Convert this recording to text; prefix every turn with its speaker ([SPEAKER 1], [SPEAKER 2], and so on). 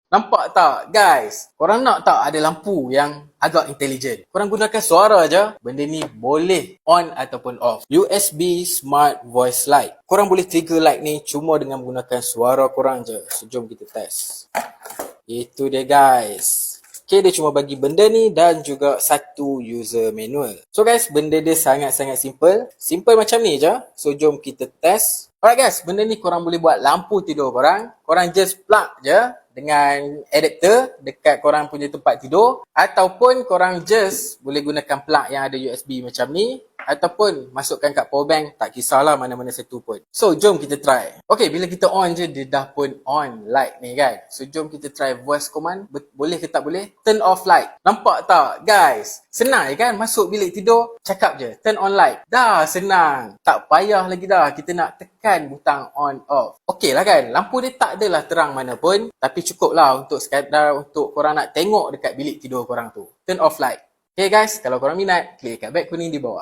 [SPEAKER 1] Nampak tak guys? Korang nak tak ada lampu yang agak intelijen? Korang gunakan suara je. Benda ni boleh on ataupun off. USB Smart Voice Light. Korang boleh trigger light ni cuma dengan menggunakan suara korang je. So, jom kita test. Itu dia guys. Okay, dia cuma bagi benda ni dan juga satu user manual. So guys, benda dia sangat-sangat simple. Simple macam ni je. So, jom kita test. Alright guys, benda ni korang boleh buat lampu tidur korang. Korang just plug je dengan adapter dekat korang punya tempat tidur. Ataupun korang just boleh gunakan plug yang ada USB macam ni. Ataupun masukkan kat power bank, tak kisahlah mana-mana satu pun. So, jom kita try. Okay, bila kita on je, dia dah pun on light ni kan. So, jom kita try voice command. Boleh ke tak boleh? Turn off light. Nampak tak guys? Senang je kan? Masuk bilik tidur, cakap je. Turn on light. Dah senang. Tak payah lagi dah. Kita nak tekan butang on off. Okay lah kan? Lampu dia tak adalah terang mana pun. Tapi cukup lah untuk sekadar untuk korang nak tengok dekat bilik tidur korang tu. Turn off light. Okay guys, kalau korang minat, klik kat beg kuning di bawah.